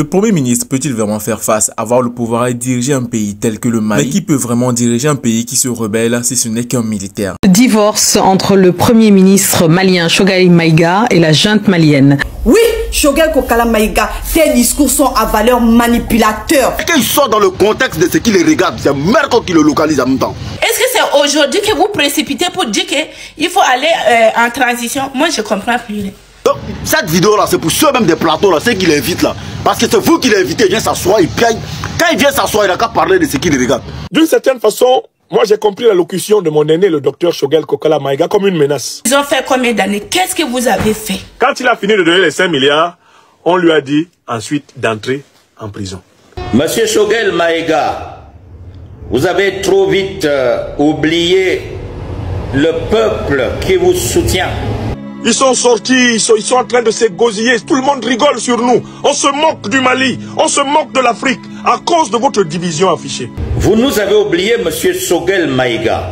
Le Premier ministre peut-il vraiment faire face, avoir le pouvoir et diriger un pays tel que le Mali? Mais qui peut vraiment diriger un pays qui se rebelle si ce n'est qu'un militaire? Divorce entre le Premier ministre malien Choguel Maïga et la junte malienne. Oui, Choguel Kokala Maïga, tes discours sont à valeur manipulateur. Et qu'il sort dans le contexte de ce qui les regarde, c'est Merkel qui le localise en même temps. Est-ce que c'est aujourd'hui que vous précipitez pour dire qu'il faut aller en transition? Moi, je comprends plus. Donc, cette vidéo-là, c'est pour ceux même des plateaux-là, ceux qui l'invitent là. Parce que c'est vous qui l'invitez, il vient s'asseoir, il paye. Quand il vient s'asseoir, il n'a qu'à parler de ce qui les regarde. D'une certaine façon, moi j'ai compris l'allocution de mon aîné, le docteur Choguel Kokala Maïga, comme une menace. Ils ont fait combien d'années? Qu'est-ce que vous avez fait? Quand il a fini de donner les 5 milliards, on lui a dit ensuite d'entrer en prison. Monsieur Choguel Maïga, vous avez trop vite oublié le peuple qui vous soutient. Ils sont sortis, ils sont en train de s'égosiller, tout le monde rigole sur nous. On se moque du Mali, on se moque de l'Afrique à cause de votre division affichée. Vous nous avez oublié, monsieur Choguel Maïga.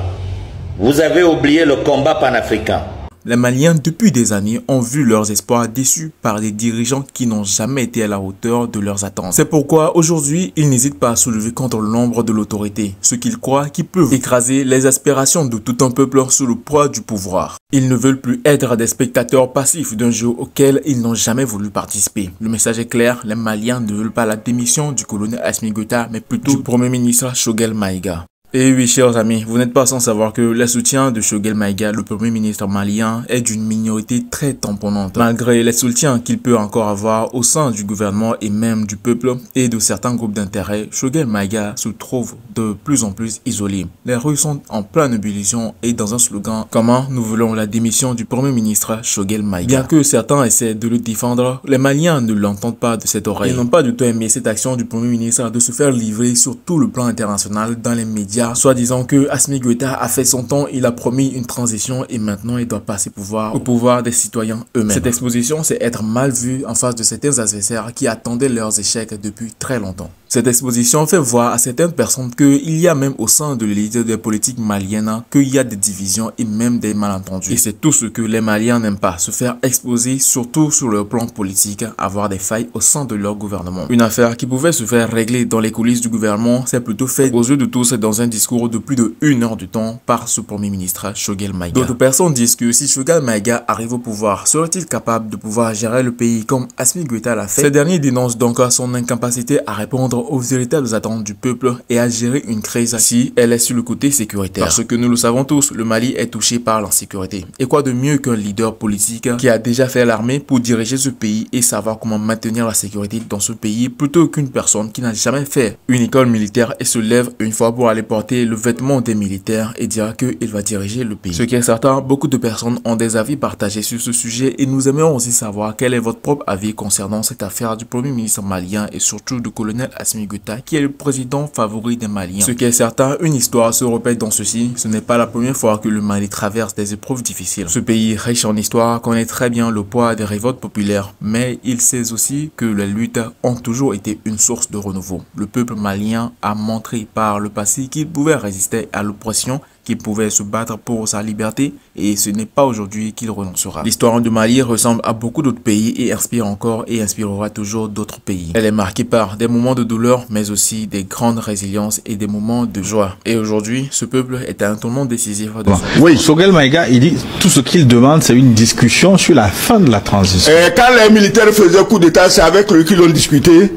Vous avez oublié le combat panafricain. Les Maliens, depuis des années, ont vu leurs espoirs déçus par des dirigeants qui n'ont jamais été à la hauteur de leurs attentes. C'est pourquoi, aujourd'hui, ils n'hésitent pas à soulever contre l'ombre de l'autorité, ce qu'ils croient qui peuvent écraser les aspirations de tout un peuple sous le poids du pouvoir. Ils ne veulent plus être des spectateurs passifs d'un jeu auquel ils n'ont jamais voulu participer. Le message est clair, les Maliens ne veulent pas la démission du colonel Assimi Goïta, mais plutôt du Premier ministre Choguel Maïga. Et oui, chers amis, vous n'êtes pas sans savoir que le soutien de Choguel Maïga, le Premier ministre malien, est d'une minorité très tamponnante. Malgré les soutiens qu'il peut encore avoir au sein du gouvernement et même du peuple et de certains groupes d'intérêt, Choguel Maïga se trouve de plus en plus isolé. Les rues sont en pleine ébullition et dans un slogan « Comment nous voulons la démission du Premier ministre Choguel Maïga ». Bien que certains essaient de le défendre, les Maliens ne l'entendent pas de cette oreille. Ils n'ont pas du tout aimé cette action du Premier ministre de se faire livrer sur tout le plan international dans les médias, soit disant que Assimi Goïta a fait son temps, il a promis une transition et maintenant il doit passer au pouvoir des citoyens eux-mêmes. Cette exposition, c'est être mal vu en face de certains adversaires qui attendaient leurs échecs depuis très longtemps. Cette exposition fait voir à certaines personnes qu'il y a même au sein de l'élite des politiques maliennes qu'il y a des divisions et même des malentendus. Et c'est tout ce que les Maliens n'aiment pas, se faire exposer, surtout sur le plan politique, avoir des failles au sein de leur gouvernement. Une affaire qui pouvait se faire régler dans les coulisses du gouvernement, c'est plutôt fait aux yeux de tous dans un discours de plus de 1 heure de temps par ce Premier ministre Choguel Maïga. D'autres personnes disent que si Choguel Maïga arrive au pouvoir, serait-il capable de pouvoir gérer le pays comme Assimi Goïta l'a fait? Ces derniers dénoncent donc son incapacité à répondre aux véritables attentes du peuple et à gérer une crise si elle est sur le côté sécuritaire. Parce que nous le savons tous, le Mali est touché par l'insécurité. Et quoi de mieux qu'un leader politique qui a déjà fait l'armée pour diriger ce pays et savoir comment maintenir la sécurité dans ce pays plutôt qu'une personne qui n'a jamais fait une école militaire et se lève une fois pour aller porter le vêtement des militaires et dire qu'il va diriger le pays. Ce qui est certain, beaucoup de personnes ont des avis partagés sur ce sujet et nous aimerions aussi savoir quel est votre propre avis concernant cette affaire du Premier ministre malien et surtout du colonel Assimi Goïta qui est le président favori des Maliens. Ce qui est certain, une histoire se répète dans ceci, ce n'est pas la première fois que le Mali traverse des épreuves difficiles. Ce pays riche en histoire connaît très bien le poids des révoltes populaires, mais il sait aussi que les luttes ont toujours été une source de renouveau. Le peuple malien a montré par le passé qu'il pouvait résister à l'oppression, qu'il pouvait se battre pour sa liberté et ce n'est pas aujourd'hui qu'il renoncera. L'histoire du Mali ressemble à beaucoup d'autres pays et inspire encore et inspirera toujours d'autres pays. Elle est marquée par des moments de douleur mais aussi des grandes résiliences et des moments de joie. Et aujourd'hui, ce peuple est à un tournant décisif de Oui, Choguel Maïga, il dit tout ce qu'il demande, c'est une discussion sur la fin de la transition. Et quand les militaires faisaient coup d'état, c'est avec lui qu'ils ont discuté.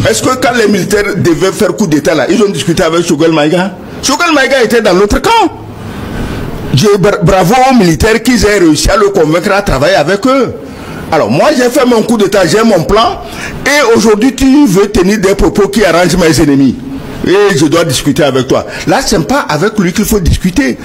Est-ce que quand les militaires devaient faire coup d'état là, ils ont discuté avec Choguel Maïga? Choguel Maïga était dans l'autre camp. Bravo aux militaires qu'ils aient réussi à le convaincre à travailler avec eux. Alors moi j'ai fait mon coup d'état, j'ai mon plan et aujourd'hui tu veux tenir des propos qui arrangent mes ennemis. Et je dois discuter avec toi. Là, c'est pas avec lui qu'il faut discuter.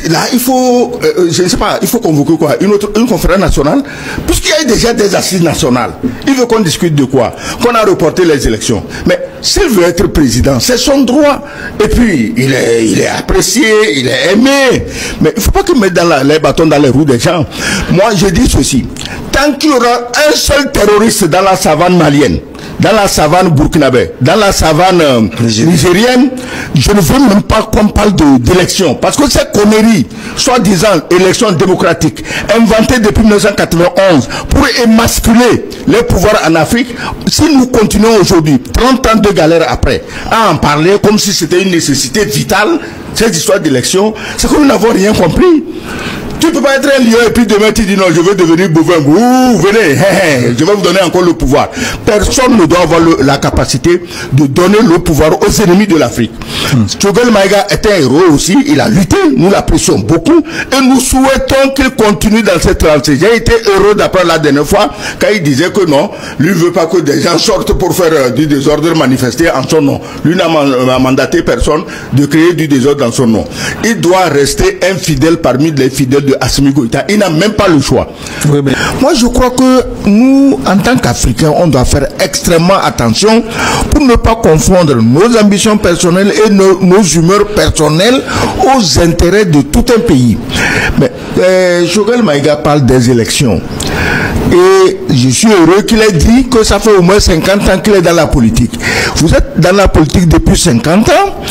Là, il faut, je ne sais pas, il faut convoquer quoi? Une conférence nationale, puisqu'il y a déjà des assises nationales. Il veut qu'on discute de quoi? Qu'on a reporté les élections. Mais s'il veut être président, c'est son droit. Et puis, il est apprécié, il est aimé. Mais il ne faut pas qu'il mette les bâtons dans les roues des gens. Moi, je dis ceci. Tant qu'il y aura un seul terroriste dans la savane malienne, dans la savane burkinabé, dans la savane nigérienne, je ne veux même pas qu'on parle d'élection. Parce que ces conneries, soi-disant élections démocratiques, inventées depuis 1991 pour émasculer les pouvoirs en Afrique, si nous continuons aujourd'hui, 30 ans de galère après, à en parler comme si c'était une nécessité vitale, cette histoire d'élection, c'est que nous n'avons rien compris. Tu ne peux pas être un lion et puis demain tu dis non, je veux devenir bovin. Ouh, venez, je vais vous donner encore le pouvoir. Personne ne doit avoir la capacité de donner le pouvoir aux ennemis de l'Afrique. Choguel Maïga est un héros aussi, il a lutté, nous l'apprécions beaucoup et nous souhaitons qu'il continue dans cette lancée. J'ai été heureux d'apprendre la dernière fois quand il disait que non, lui ne veut pas que des gens sortent pour faire du désordre, manifester en son nom. Lui n'a mandaté personne de créer du désordre dans son nom. Il doit rester infidèle parmi les fidèles de Assimi Goïta. Il n'a même pas le choix. Oui, mais... Moi, je crois que nous, en tant qu'Africains, on doit faire extrêmement attention pour ne pas confondre nos ambitions personnelles et nos humeurs personnelles aux intérêts de tout un pays. Mais Choguel Maïga parle des élections. Et je suis heureux qu'il ait dit que ça fait au moins 50 ans qu'il est dans la politique. Vous êtes dans la politique depuis 50 ans,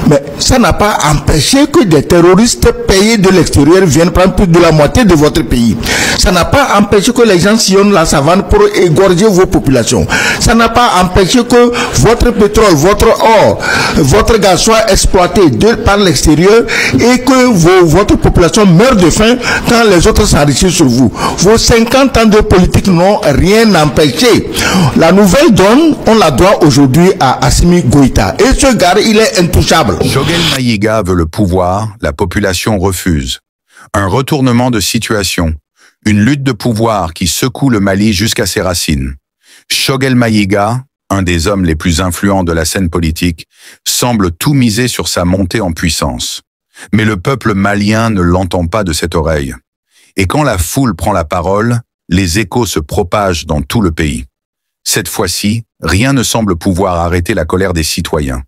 mais ça n'a pas empêché que des terroristes payés de l'extérieur viennent prendre plus de la moitié de votre pays. Ça n'a pas empêché que les gens sillonnent la savane pour égorger vos populations. Ça n'a pas empêché que votre pétrole, votre or, votre gaz soit exploité par l'extérieur et que votre population meurt de faim quand les autres s'enrichissent sur vous. Vos 50 ans de politique n'ont rien empêché. La nouvelle donne, on la doit aujourd'hui à Assimi Goïta. Et ce gars, il est intouchable. Choguel Maïga veut le pouvoir, la population refuse. Un retournement de situation, une lutte de pouvoir qui secoue le Mali jusqu'à ses racines. Choguel Maïga, un des hommes les plus influents de la scène politique, semble tout miser sur sa montée en puissance. Mais le peuple malien ne l'entend pas de cette oreille. Et quand la foule prend la parole, les échos se propagent dans tout le pays. Cette fois-ci, rien ne semble pouvoir arrêter la colère des citoyens.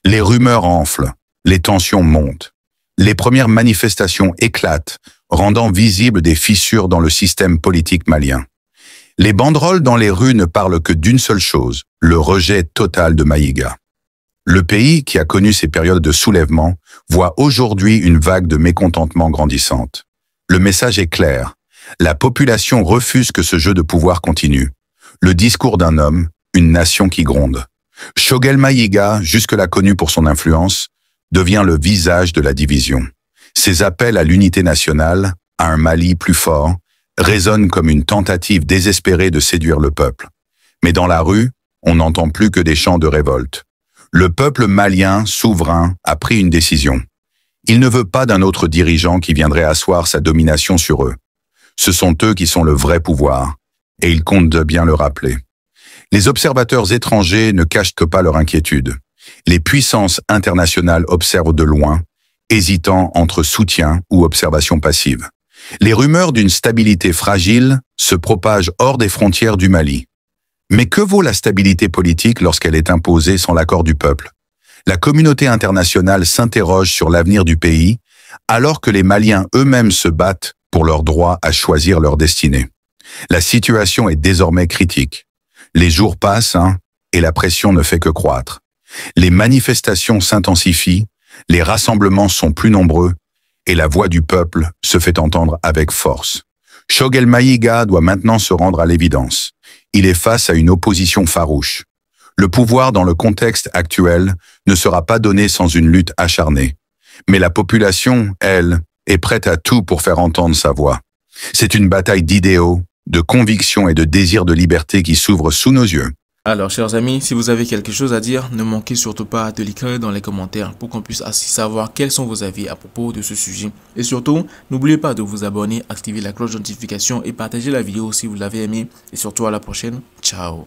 Les rumeurs enflent, les tensions montent. Les premières manifestations éclatent, rendant visibles des fissures dans le système politique malien. Les banderoles dans les rues ne parlent que d'une seule chose, le rejet total de Maïga. Le pays, qui a connu ces périodes de soulèvement, voit aujourd'hui une vague de mécontentement grandissante. Le message est clair. La population refuse que ce jeu de pouvoir continue. Le discours d'un homme, une nation qui gronde. Choguel Maïga, jusque-là connu pour son influence, devient le visage de la division. Ses appels à l'unité nationale, à un Mali plus fort, résonnent comme une tentative désespérée de séduire le peuple. Mais dans la rue, on n'entend plus que des chants de révolte. Le peuple malien, souverain, a pris une décision. Il ne veut pas d'un autre dirigeant qui viendrait asseoir sa domination sur eux. Ce sont eux qui sont le vrai pouvoir, et ils comptent de bien le rappeler. Les observateurs étrangers ne cachent que pas leur inquiétude. Les puissances internationales observent de loin, hésitant entre soutien ou observation passive. Les rumeurs d'une stabilité fragile se propagent hors des frontières du Mali. Mais que vaut la stabilité politique lorsqu'elle est imposée sans l'accord du peuple? La communauté internationale s'interroge sur l'avenir du pays, alors que les Maliens eux-mêmes se battent pour leur droit à choisir leur destinée. La situation est désormais critique. Les jours passent, et la pression ne fait que croître. Les manifestations s'intensifient, les rassemblements sont plus nombreux, et la voix du peuple se fait entendre avec force. Choguel Maïga doit maintenant se rendre à l'évidence. Il est face à une opposition farouche. Le pouvoir dans le contexte actuel ne sera pas donné sans une lutte acharnée. Mais la population, elle, est prête à tout pour faire entendre sa voix. C'est une bataille d'idéaux, de convictions et de désir de liberté qui s'ouvre sous nos yeux. Alors, chers amis, si vous avez quelque chose à dire, ne manquez surtout pas de l'écrire dans les commentaires pour qu'on puisse ainsi savoir quels sont vos avis à propos de ce sujet. Et surtout, n'oubliez pas de vous abonner, activer la cloche de notification et partager la vidéo si vous l'avez aimé. Et surtout, à la prochaine. Ciao.